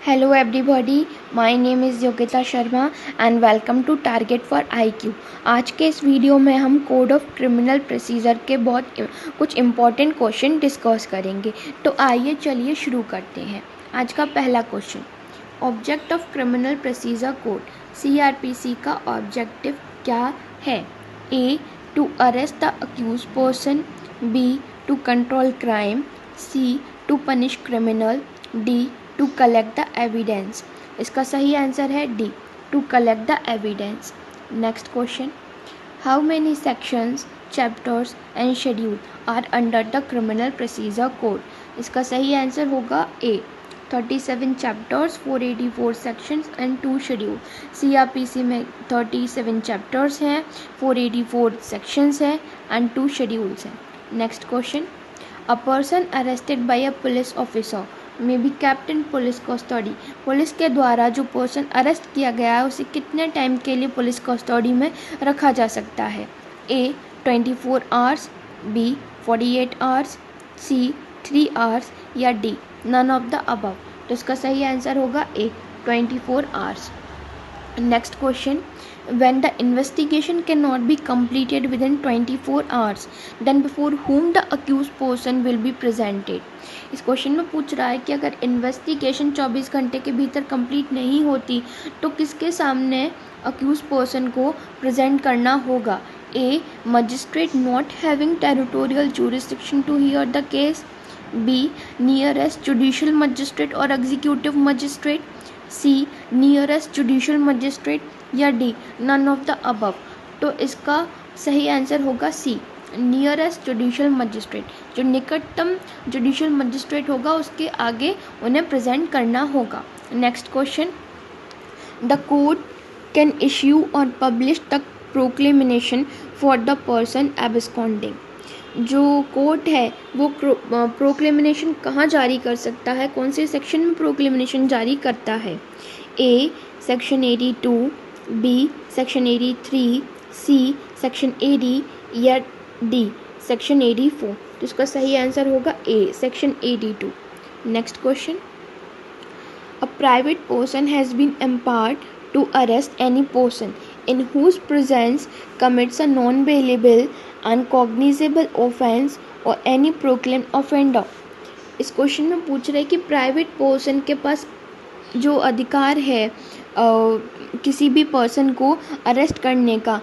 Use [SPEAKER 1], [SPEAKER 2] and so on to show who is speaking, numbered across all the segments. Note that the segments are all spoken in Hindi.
[SPEAKER 1] Hello everybody, my name is Yogita Sharma and welcome to target for IQ। आज के इस वीडियो में हम कोड ऑफ क्रिमिनल प्रोसीजर के कुछ इम्पॉर्टेंट क्वेश्चन डिस्कस करेंगे। तो आइए चलिए शुरू करते हैं। आज का पहला question, object of criminal procedure code CRPC का ऑब्जेक्टिव क्या है? A. To arrest the accuse person, B. To control crime, C. To punish criminal, D. To collect the evidence. इसका सही आंसर है D, to collect the evidence. Next question, how many sections, chapters and schedule are under the criminal procedure code? इसका सही आंसर होगा A, 37 chapters, 484 sections and 2 schedule. CRPC में 37 चैप्टर्स हैं, 484 सेक्शंस हैं एंड 2 शेड्यूल्स हैं। Next question, a person arrested by a police officer may be kept in police custody. Police के द्वारा जो पर्सन अरेस्ट किया गया है उसे कितने टाइम के लिए पुलिस कस्टडी में रखा जा सकता है? A. 24 hours, B. 48 hours, C. 3 hours या D. None of the above. तो इसका सही आंसर होगा A. 24 hours. Next question, when the investigation cannot be completed within 24 hours then before whom the accused person will be presented? इस क्वेश्चन में पूछ रहा है कि अगर इन्वेस्टिगेशन 24 घंटे के भीतर कंप्लीट नहीं होती तो किसके सामने अक्यूज पर्सन को प्रेजेंट करना होगा? A. Magistrate not having territorial jurisdiction to hear the case, B. Nearest judicial magistrate or executive magistrate, C. Nearest judicial magistrate या D. None of the above. तो इसका सही आंसर होगा C, नियरेस्ट जुडिशियल मजिस्ट्रेट। जो निकटतम जुडिशियल मजिस्ट्रेट होगा उसके आगे उन्हें प्रेजेंट करना होगा। Next question, the court can issue or publish the proclamation for the person absconding. जो कोर्ट है वो प्रोक्लेमिनेशन कहाँ जारी कर सकता है, कौन से सेक्शन में प्रोक्लेमिनेशन जारी करता है? A. Section 82, B. Section 83, C. Section 80 या D. सेक्शन 84। तो इसका सही आंसर होगा A, section 82। Next question, a private person has been empowered to arrest any person in whose presence commits a non-bailable, uncognizable offense or any proclaimed offender। इस क्वेश्चन में पूछ रहे कि प्राइवेट पर्सन के पास जो अधिकार है किसी भी पर्सन को अरेस्ट करने का,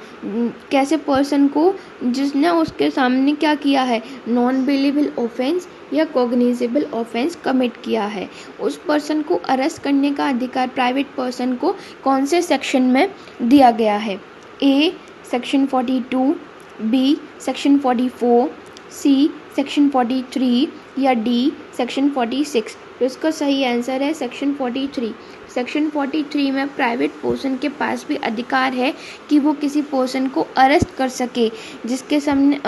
[SPEAKER 1] कैसे पर्सन को जिसने उसके सामने क्या किया है, नॉन बेलेबल ऑफेंस या कॉग्निजेबल ऑफेंस कमिट किया है, उस पर्सन को अरेस्ट करने का अधिकार प्राइवेट पर्सन को कौन से सेक्शन में दिया गया है? A. Section 42, B. Section 44, C. Section 43 या D. सेक्शन 46। तो इसका सही आंसर है सेक्शन 43। सेक्शन 43 में प्राइवेट पर्सन के पास भी अधिकार है कि वो किसी पर्सन को अरेस्ट कर सके जिसके सामने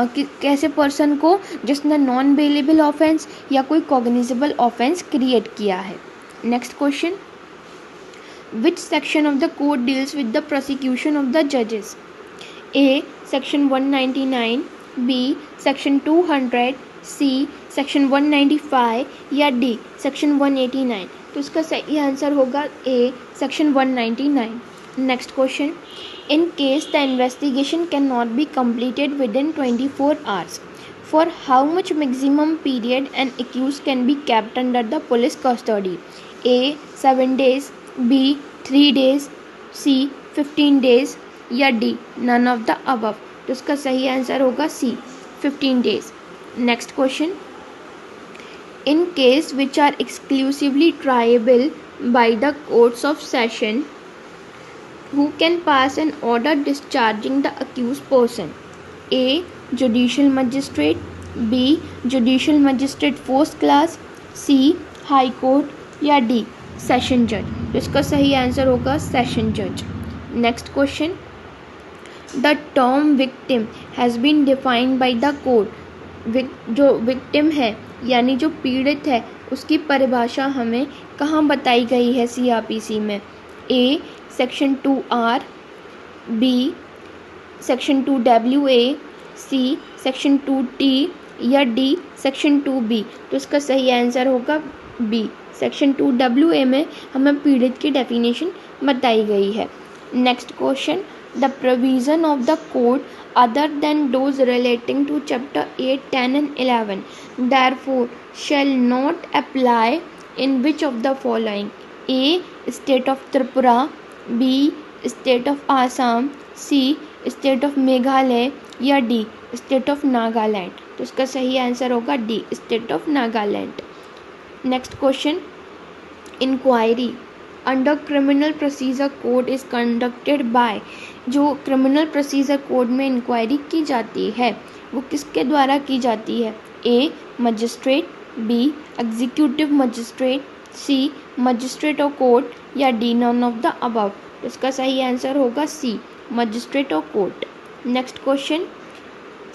[SPEAKER 1] कैसे पर्सन को जिसने नॉन बेलेबल ऑफेंस या कोई कॉग्निजेबल ऑफेंस क्रिएट किया है। Next question, which section of the code deals with the prosecution of the जजेस? A. Section 199, B. Section 200, C. Section 195 या D. सेक्शन 189। तो इसका सही आंसर होगा A, section 199। Next question, in case the investigation can not be completed within 24 hours, for how much maximum period an accused can be kept under the police custody? A. 7 days, B. 3 days, C. 15 days या D. none of the above। तो इसका सही आंसर होगा C, 15 days। Next question, in case which are exclusively triable by the courts of session, who can pass an order discharging the accused person? A. judicial magistrate, B. judicial magistrate first class, C. high court या D. session judge। तो इसका सही आंसर होगा session judge। Next question, the term victim has been defined by the court। जो विक्टिम है यानी जो पीड़ित है उसकी परिभाषा हमें कहाँ बताई गई है CRPC में? A. Section 2R, B. Section 2WA, C. Section 2T या D. Section 2B। तो इसका सही आंसर होगा B, सेक्शन 2WA में हमें पीड़ित की डेफिनेशन बताई गई है। Next question, the provision of the code other than those relating to chapter 8, 10 and 11 therefore shall not apply in which of the following: A. State of Tripura, B. State of Assam, C. State of Meghalaya या D. State of Nagaland। तो इसका सही आंसर होगा D. State of Nagaland। Next question, inquiry under criminal procedure code is conducted by, जो क्रिमिनल प्रोसीजर कोड में इंक्वायरी की जाती है वो किसके द्वारा की जाती है? A. Magistrate, B. Executive magistrate, C. Magistrate of court या D. None of the above. तो इसका सही आंसर होगा C. Magistrate of court. Next question,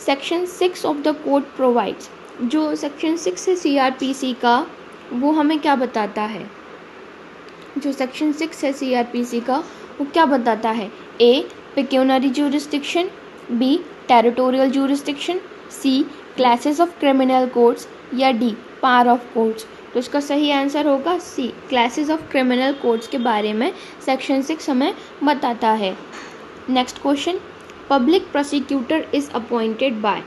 [SPEAKER 1] section 6 of the code provides, जो सेक्शन 6 है CRPC का वो हमें क्या बताता है? जो सेक्शन 6 है CRPC का वो क्या बताता है? A. Pecuniary jurisdiction, B. Territorial jurisdiction, C. Classes of criminal courts या डी. Power of courts. तो इसका सही आंसर होगा C. Classes of criminal courts के बारे में सेक्शन 6 हमें बताता है। Next question, public prosecutor is appointed by,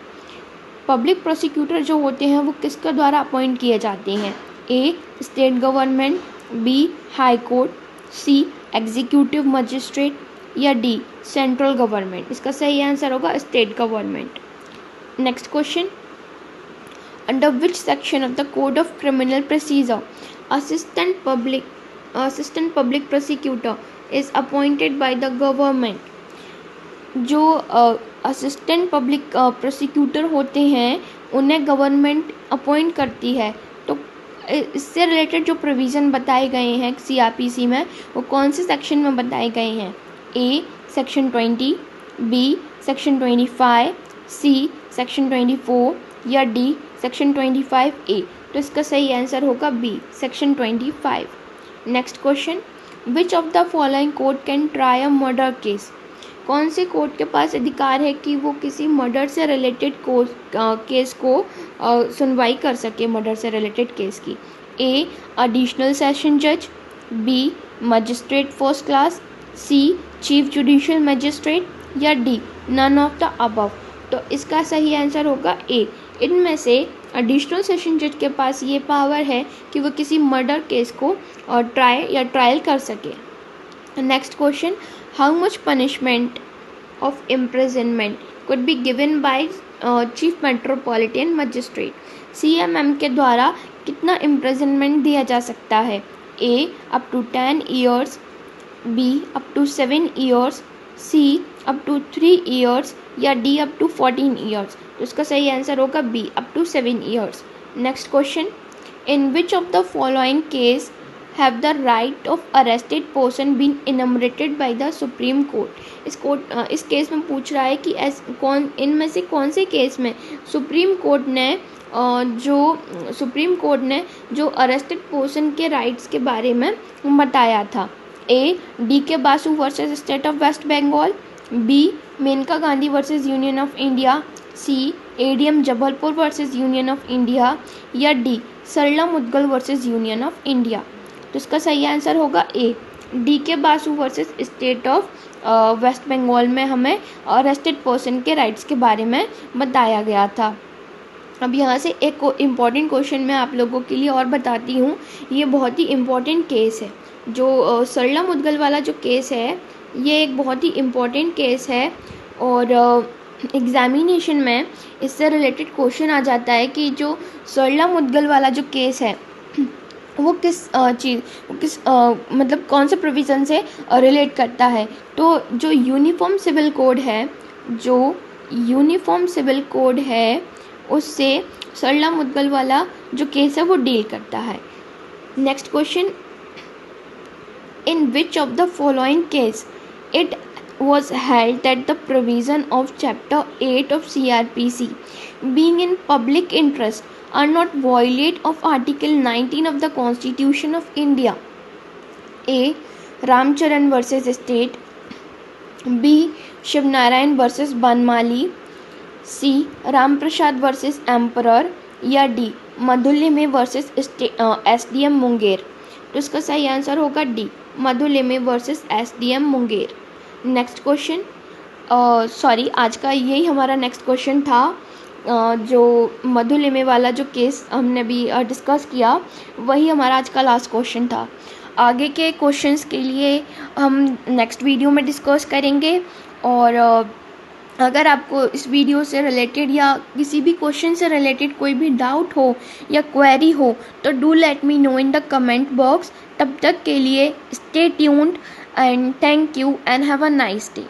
[SPEAKER 1] public prosecutor जो होते हैं वो किसके द्वारा अपॉइंट किए जाते हैं? A. State government, B. High court, C. Executive magistrate या डी. Central government. इसका सही आंसर होगा state government. Next question, under which section of the code of criminal procedure assistant public prosecutor is appointed by the government, जो असिस्टेंट पब्लिक प्रोसिक्यूटर होते हैं उन्हें गवर्नमेंट अपॉइंट करती है। तो इससे रिलेटेड जो प्रोविज़न बताए गए हैं CRPC में वो कौन से सेक्शन में बताए गए हैं? A. Section 20, B. Section 25, C. Section 24 या डी. Section 25A। तो इसका सही आंसर होगा B. Section 25। Next question, which of the following court can try a murder case, कौन से कोर्ट के पास अधिकार है कि वो किसी मर्डर से रिलेटेड केस को सुनवाई कर सके, मर्डर से रिलेटेड केस की? ए. एडिशनल सेशन जज, B. Magistrate first class, C. Chief judicial magistrate या D. None of the above. तो इसका सही आंसर होगा ए. इनमें से एडिशनल सेशन जज के पास ये पावर है कि वो किसी मर्डर केस को ट्रायल कर सके। Next question, how much punishment of imprisonment could be given by chief metropolitan magistrate, CMM के द्वारा कितना इम्प्रिजनमेंट दिया जा सकता है? A. Up to 10 years, B. Up to 7 years, C. Up to 3 years या डी. Up to 14 years. तो इसका सही आंसर होगा B. Up to 7 years. Next question, in which of the following case have the right of arrested person been enumerated by the Supreme Court। इस केस में पूछ रहा है कि इनमें से कौन से केस में सुप्रीम कोर्ट ने जो अरेस्टेड पर्सन के राइट्स के बारे में बताया था? A. D K Basu versus state of West Bengal, B. Menaka Gandhi versus Union of India, C. ADM Jabalpur versus Union of India या D. Sarla Mudgal versus Union of India. तो इसका सही आंसर होगा A. D K Basu versus state of West Bengal में हमें अरेस्टेड पर्सन के राइट्स के बारे में बताया गया था। अब यहाँ से एक इम्पॉर्टेंट क्वेश्चन मैं आप लोगों के लिए और बताती हूँ। ये बहुत ही इम्पॉर्टेंट केस है, जो सरला मुदगल वाला जो केस है ये एक बहुत ही इम्पॉर्टेंट केस है और एग्जामिनेशन में इससे रिलेटेड क्वेश्चन आ जाता है कि जो सरला मुदगल वाला जो केस है वो मतलब कौन से प्रोविज़न से रिलेट करता है। तो जो यूनिफॉर्म सिविल कोड है उससे सरला मुदगल वाला जो केस है वो डील करता है। Next question, in which of the following case it was held that the provision of chapter 8 of CRPC being in public interest are not violate of article 19 of the Constitution of India? A. Ramcharan versus State, B. Shivnarayan versus Banmali, C. Ram Prasad versus Emperor या D. Madhu Limaye versus SDM Munger. तो इसका सही आंसर होगा D, Madhu Limaye versus SDM Munger. Next question, sorry आज का यही हमारा नेक्स्ट क्वेश्चन था। जो मधुलिमी वाला जो केस हमने अभी डिस्कस किया वही हमारा आज का लास्ट क्वेश्चन था। आगे के क्वेश्चंस के लिए हम नेक्स्ट वीडियो में डिस्कस करेंगे। और अगर आपको इस वीडियो से रिलेटेड या किसी भी क्वेश्चन से रिलेटेड कोई भी डाउट हो या क्वेरी हो तो do let me know in the comment box. तब तक के लिए stay tuned and thank you and have a nice day.